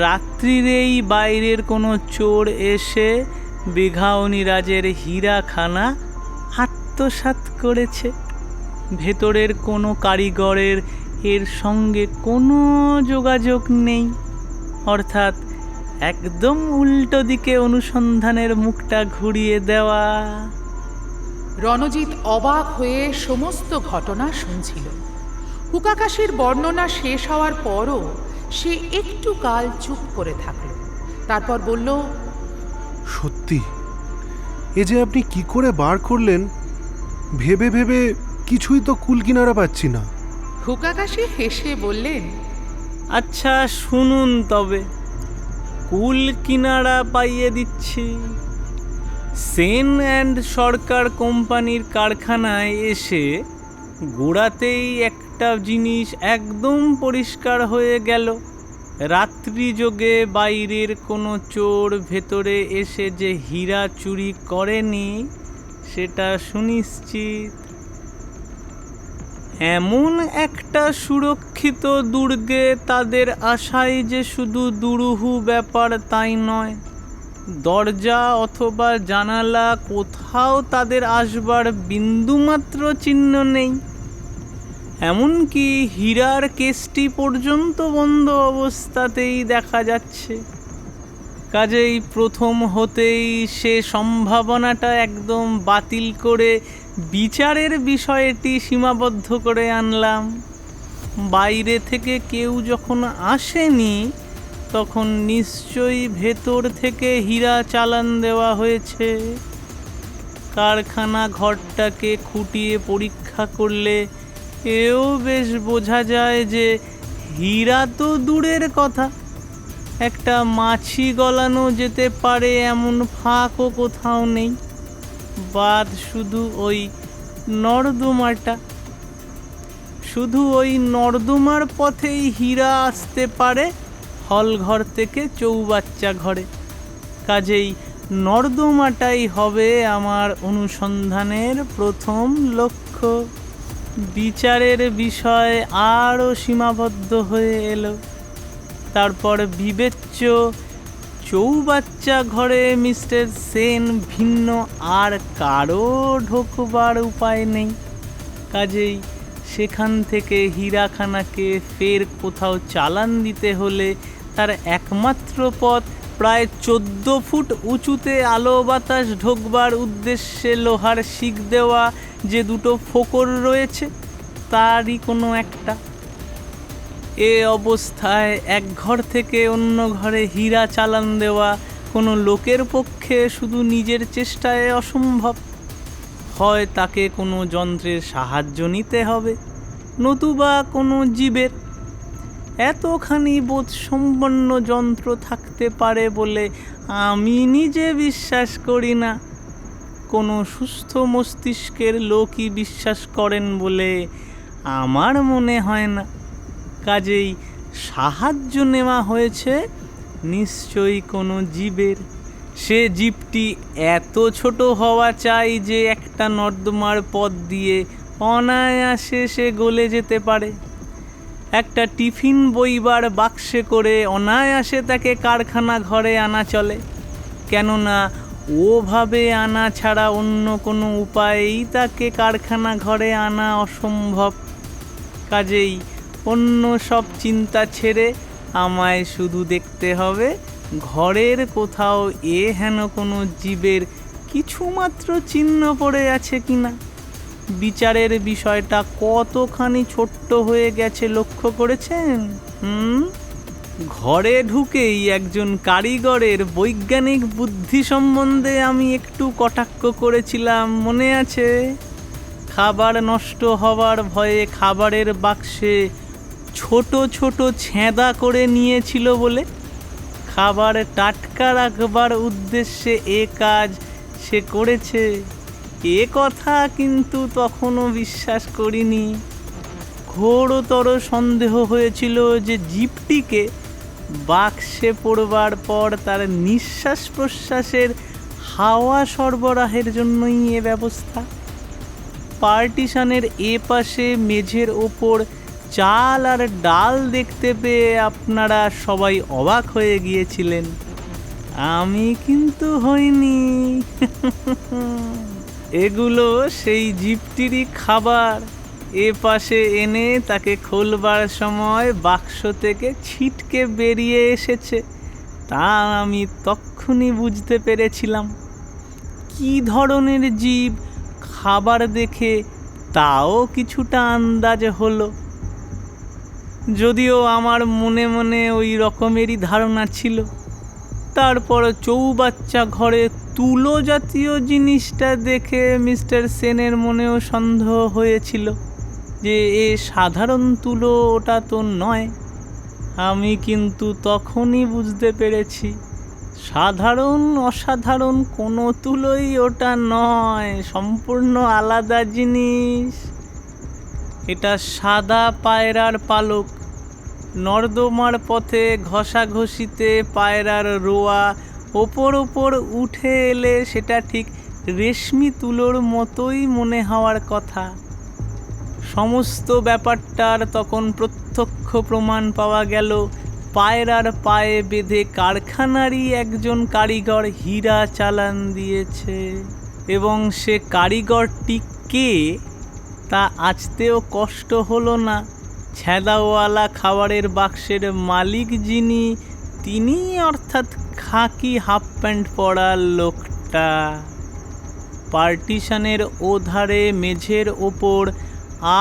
[SPEAKER 1] রাত্রিরেই বাইরের কোনো চোর এসে বিঘাউনি রাজের হীরাখানা আত্মসাৎ করেছে। ভেতরের কোনো কারিগরের এর সঙ্গে কোনো যোগাযোগ নেই, অর্থাৎ একদম উল্টো দিকে অনুসন্ধানের মুখটা ঘুরিয়ে দেওয়া।
[SPEAKER 5] রণজিৎ অবাক হয়ে সমস্ত ঘটনা শুনছিল। হুকাকাশির বর্ণনা শেষ হওয়ার পরও সে একটু কাল চুপ করে থাকল। তারপর বলল,
[SPEAKER 4] সত্যি এ যে আপনি কি করে বার করলেন, ভেবে ভেবে কিছুই তো কুল কিনারা পাচ্ছি না।
[SPEAKER 5] হুকাকাশি হেসে বললেন,
[SPEAKER 1] আচ্ছা শুনুন তবে, কুল কিনারা পাইয়ে দিচ্ছি। সেন অ্যান্ড সরকার কোম্পানির কারখানায় এসে গোড়াতেই একটা জিনিস একদম পরিষ্কার হয়ে গেল। রাত্রি যোগে বাইরের কোনো চোর ভেতরে এসে যে হীরা চুরি করেনি সেটা সুনিশ্চিত। এমন একটা সুরক্ষিত দুর্গে তাদের আশাই যে শুধু দুরূহ ব্যাপার তাই নয়, দরজা অথবা জানালা কোথাও তাদের আসবার বিন্দুমাত্র চিহ্ন নেই। এমনকি হীরার কেসটি পর্যন্ত বন্ধ অবস্থাতেই দেখা যাচ্ছে। কাজেই প্রথম হতেই সে সম্ভাবনাটা একদম বাতিল করে বিচারের বিষয়টি সীমাবদ্ধ করে আনলাম। বাইরে থেকে কেউ যখন আসেনি তখন নিশ্চয়ই ভেতর থেকে হীরা চালান দেওয়া হয়েছে। কারখানা ঘরটাকে খুঁটিয়ে পরীক্ষা করলে এও বেশ বোঝা যায় যে হীরা তো দূরের কথা, একটা মাছি গলানো যেতে পারে এমন ফাঁকও কোথাও নেই, বাদ শুধু ওই নর্দমাটা। শুধু ওই নর্দমার পথেই হীরা আসতে পারে হলঘর থেকে চৌবাচ্চা ঘরে। কাজেই নর্দমাটাই হবে আমার অনুসন্ধানের প্রথম লক্ষ্য। বিচারের বিষয় আরও সীমাবদ্ধ হয়ে এলো। তারপর বিবেচ্য চৌবাচ্চা ঘরে মিস্টার সেন ভিন্ন আর কারো ঢোকবার উপায় নেই। কাজেই সেখান থেকে হীরাখানাকে ফের কোথাও চালান দিতে হলে তার একমাত্র পথ প্রায় 14 ফুট উঁচুতে আলো বাতাস ঢোকবার উদ্দেশ্যে লোহার শিক দেওয়া যে দুটো ফোকর রয়েছে তারই কোনো একটা। এ অবস্থায় এক ঘর থেকে অন্য ঘরে হীরা চালান দেওয়া কোনো লোকের পক্ষে শুধু নিজের চেষ্টায় অসম্ভব। হয় তাকে কোনো যন্ত্রের সাহায্য নিতে হবে, নতুবা কোনো জীবের। এতখানি বোধসম্পন্ন যন্ত্র থাকতে পারে বলে আমি নিজে বিশ্বাস করি না। কোনো সুস্থ মস্তিষ্কের লোকই বিশ্বাস করেন বলে আমার মনে হয় না। কাজেই সাহায্য নেওয়া হয়েছে নিশ্চয়ই কোনো জীবের। সে জীবটি এত ছোট হওয়া চাই যে একটা নর্দমার পথ দিয়ে অনায়াসে সে গলে যেতে পারে। একটা টিফিন বইবার বাক্সে করে অনায়াসে তাকে কারখানা ঘরে আনা চলে, কেননা ওভাবে আনা ছাড়া অন্য কোনো উপায়েই তাকে কারখানা ঘরে আনা অসম্ভব। কাজেই অন্য সব চিন্তা ছেড়ে আমায় শুধু দেখতে হবে ঘরের কোথাও হেন কোনো জীবের কিছুমাত্র চিহ্ন পড়ে আছে কিনা। বিচারের বিষয়টা কতখানি ছোট্ট হয়ে গেছে লক্ষ্য করেছেন? ঘরে ঢুকেই একজন কারিগরের বৈজ্ঞানিক বুদ্ধি সম্বন্ধে আমি একটু কটাক্ষ করেছিলাম, মনে আছে? খাবার নষ্ট হওয়ার ভয়ে খাবারের বাক্সে ছোট ছোট ছেঁদা করে নিয়েছিল বলে। খাবার টাটকা রাখবার উদ্দেশ্যে এ কাজ সে করেছে, এ কথা কিন্তু তখনও বিশ্বাস করিনি। ঘোরতর সন্দেহ হয়েছিল যে জীবটিকে বাক্সে পড়বার পর তার নিঃশ্বাস প্রশ্বাসের হাওয়া সরবরাহের জন্যই এ ব্যবস্থা। পার্টিশনের এ পাশে মেঝের ওপর চাল আর ডাল দেখতে পেয়ে আপনারা সবাই অবাক হয়ে গিয়েছিলেন, আমি কিন্তু হইনি। এগুলো সেই জীবটিরই খাবার। এ পাশে এনে তাকে খোলবার সময় বাক্স থেকে ছিটকে বেরিয়ে এসেছে, তা আমি তক্ষুনি বুঝতে পেরেছিলাম। কি ধরনের জীব খাবার দেখে তাও কিছুটা আন্দাজ হলো, যদিও আমার মনে মনে ওই রকমেরই ধারণা ছিল। তারপর চৌবাচ্চা ঘরে তুলো জাতীয় জিনিসটা দেখে মিস্টার সেনের মনেও সন্দেহ হয়েছিল যে এ সাধারণ তুলো ওটা তো নয়। আমি কিন্তু তখনই বুঝতে পেরেছি সাধারণ অসাধারণ কোনো তুলোই ওটা নয়, সম্পূর্ণ আলাদা জিনিস। এটা সাদা পায়রার পালক। নর্দমার পথে ঘষাঘষিতে পায়রার রোয়া ওপর ওপর উঠে এলে সেটা ঠিক রেশমি তুলোর মতোই মনে হওয়ার কথা। সমস্ত ব্যাপারটার তখন প্রত্যক্ষ প্রমাণ পাওয়া গেল পায়রার পায়ে বেঁধে কারখানারই একজন কারিগর হীরা চালান দিয়েছে, এবং সে কারিগরটি কে তা আজতেও কষ্ট হলো না। ছেদাওয়ালা খাবারের বাক্সের মালিক যিনি, তিনি অর্থাৎ খাকি হাফ প্যান্ট পরা লোকটা। পার্টিশনের ওধারে মেঝের ওপর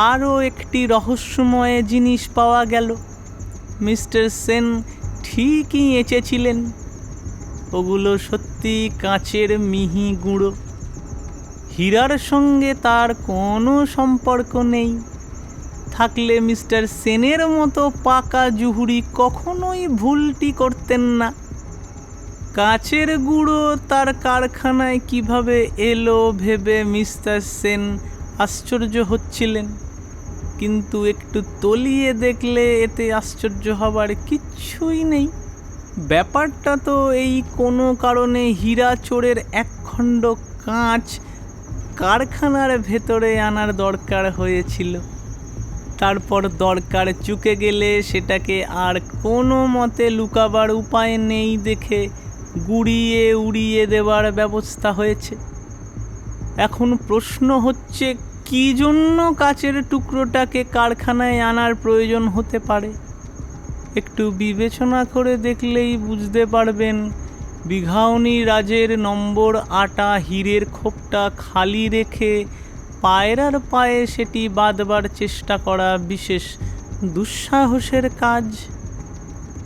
[SPEAKER 1] আরও একটি রহস্যময় জিনিস পাওয়া গেল। মিস্টার সেন ঠিকই এঁচেছিলেন, ওগুলো সত্যি কাঁচের মিহি গুঁড়ো। হীরার সঙ্গে তার কোনো সম্পর্ক নেই। থাকলে মিস্টার সেনের মতো পাকা জুহুরি কখনোই ভুলটি করতেন না। কাঁচের গুঁড়ো তার কারখানায় কিভাবে এলো ভেবে মিস্টার সেন আশ্চর্য হচ্ছিলেন, কিন্তু একটু তলিয়ে দেখলে এতে আশ্চর্য হবার কিচ্ছুই নেই। ব্যাপারটা তো এই কোনো কারণে হীরা চোরের একখণ্ড কাঁচ কারখানার ভেতরে আনার দরকার হয়েছিল। তারপর দরকার চুকে গেলে সেটাকে আর কোনো মতে লুকাবার উপায় নেই দেখে গুড়িয়ে উড়িয়ে দেওয়ার ব্যবস্থা হয়েছে। এখন প্রশ্ন হচ্ছে, কী জন্য কাচের টুকরোটাকে কারখানায় আনার প্রয়োজন হতে পারে? একটু বিবেচনা করে দেখলেই বুঝতে পারবেন বিঘাওনি রাজের নম্বর 8 হীরের খোপটা খালি রেখে পায়রার পায়ে সেটি বাঁধবার চেষ্টা করা বিশেষ দুঃসাহসের কাজ,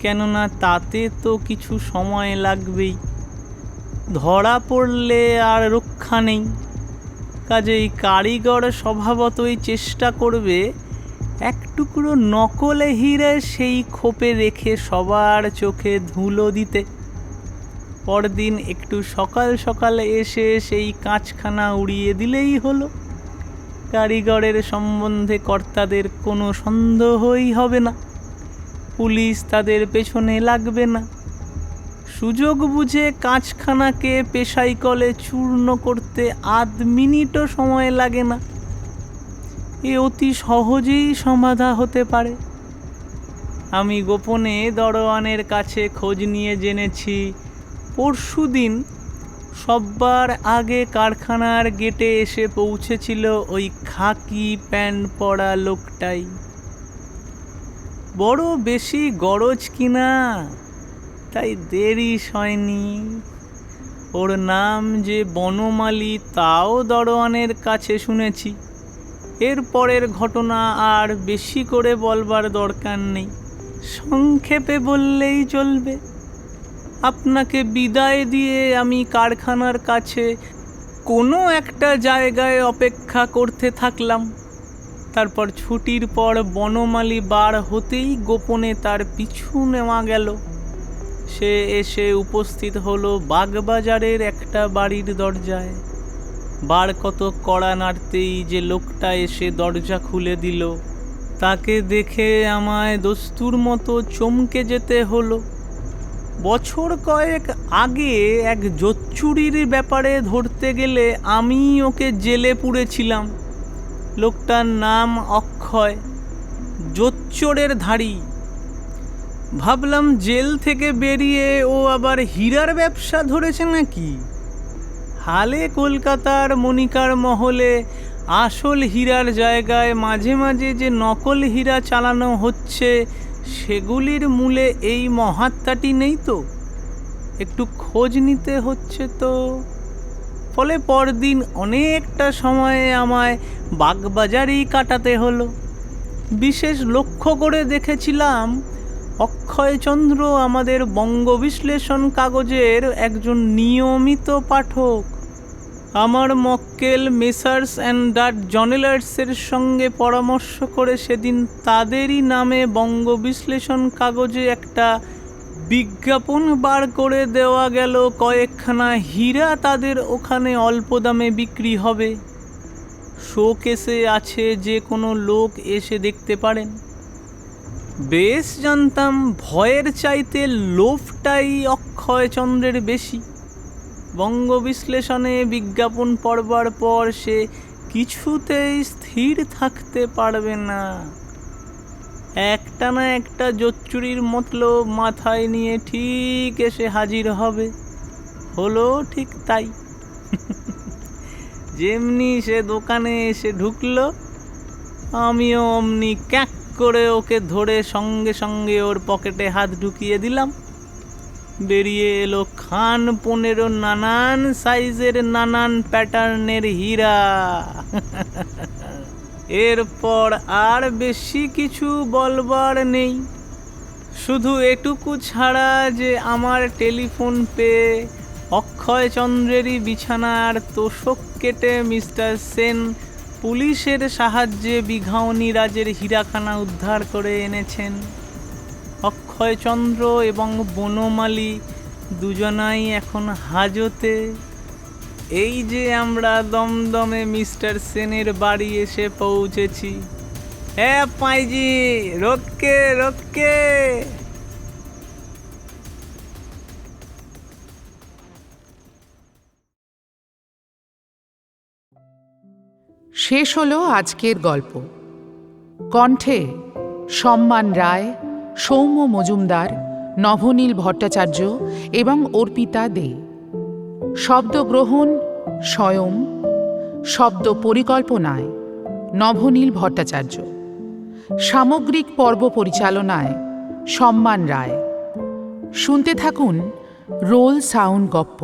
[SPEAKER 1] কেননা তাতে তো কিছু সময় লাগবেই। ধরা পড়লে আর রক্ষা নেই। কাজেই কারিগর স্বভাবতই চেষ্টা করবে এক টুকরো নকলে হিরে সেই খোপে রেখে সবার চোখে ধুলো দিতে। পরদিন একটু সকাল সকাল এসে সেই কাঁচখানা উড়িয়ে দিলেই হলো। কারিগরের সম্বন্ধে কর্তাদের কোনো সন্দেহই হবে না, পুলিশ তাদের পেছনে লাগবে না। সুযোগ বুঝে কাঁচখানাকে পেশাই কলে চূর্ণ করতে আধ মিনিটও সময় লাগে না। এ অতি সহজেই সমাধা হতে পারে। আমি গোপনে দরওয়ানের কাছে খোঁজ নিয়ে জেনেছি, পরশুদিন সব্বার আগে কারখানার গেটে এসে পৌঁছেছিল ওই খাকি প্যান্ট পরা লোকটাই। বড় বেশি গরজ কিনা, তাই দেরি হয়নি। ওর নাম যে বনমালী তাও দরওয়ানের কাছে শুনেছি। এর পরের ঘটনা আর বেশি করে বলবার দরকার নেই, সংক্ষেপে বললেই চলবে। আপনাকে বিদায় দিয়ে আমি কারখানার কাছে কোনো একটা জায়গায় অপেক্ষা করতে থাকলাম। তারপর ছুটির পর বনমালী বার হতেই গোপনে তার পিছু নেওয়া গেল। সে এসে উপস্থিত হলো বাগবাজারের একটা বাড়ির দরজায়। বার কত কড়া নাড়তেই যে লোকটা এসে দরজা খুলে দিল, তাকে দেখে আমায় দস্তুর মতো চমকে যেতে হলো। বছর কয়েক আগে এক জোচ্চুরির ব্যাপারে ধরতে গেলে আমি ওকে জেলে পুরেছিলাম। লোকটার নাম অক্ষয়, জোচ্চোরের ধাড়ি। ভাবলাম জেল থেকে বেরিয়ে ও আবার হীরার ব্যবসা ধরেছে নাকি। হালে কলকাতার মণিকার মহলে আসল হীরার জায়গায় মাঝে মাঝে যে নকল হীরা চালানো হচ্ছে, সেগুলির মূলে এই মহাত্মাটি নেই তো? একটু খোঁজ নিতে হচ্ছে তো। ফলে পরদিন অনেকটা সময়ে আমায় বাগবাজারেই কাটাতে হলো। বিশেষ লক্ষ্য করে দেখেছিলাম, অক্ষয়চন্দ্র আমাদের বঙ্গবিশ্লেষণ কাগজের একজন নিয়মিত পাঠক। আমার মক্কেল মেসার্স অ্যান্ড ডাট জনেলার্সের সঙ্গে পরামর্শ করে সেদিন তাদেরই নামে বঙ্গবিশ্লেষণ কাগজে একটা বিজ্ঞাপন বার করে দেওয়া গেল, কয়েকখানা হীরা তাদের ওখানে অল্প দামে বিক্রি হবে। শোকেসে আছে, যে কোনো লোক এসে দেখতে পারেন। বেশ জানতাম ভয়ের চাইতে লোভটাই অক্ষয়চন্দ্রের বেশি। বঙ্গবিশ্লেষণে বিজ্ঞাপন পড়বার পর সে কিছুতেই স্থির থাকতে পারবে না। একটা না একটা জোচ্চুরির মতলব মাথায় নিয়ে ঠিক এসে হাজির হবে। হলো ঠিক তাই। যেমনি সে দোকানে এসে ঢুকলো, আমিও অমনি ক্যাক করে ওকে ধরে সঙ্গে সঙ্গে ওর পকেটে হাত ঢুকিয়ে দিলাম। বেরিয়ে এলো খান 15 নানান সাইজের নানান প্যাটার্নের হীরা। এরপর আর বেশি কিছু বলবার নেই, শুধু এটুকু ছাড়া যে আমার টেলিফোন পেয়ে অক্ষয়চন্দ্রেরই বিছানার তোষক কেটে মিস্টার সেন পুলিশের সাহায্যে বিঘাওনি রাজের হীরাখানা উদ্ধার করে এনেছেন। অক্ষয়চন্দ্র এবং বনমালী দুজনাই এখন হাজতে। এই যে আমরা দমদমে মিস্টার সেনের বাড়ি এসে পৌঁছেছি। হ্যাঁ পাইজি, রোককে রোককে।
[SPEAKER 5] শেষ হলো আজকের গল্প। কণ্ঠে সম্মান রায়, সৌম্য মজুমদার, নভনীল ভট্টাচার্য এবং অর্পিতা দে। শব্দগ্রহণ স্বয়ং, শব্দ পরিকল্পনায় নভনীল ভট্টাচার্য, সামগ্রিক পর্ব পরিচালনায় সম্মান রায়। শুনতে থাকুন রোল সাউন্ড গপ্প।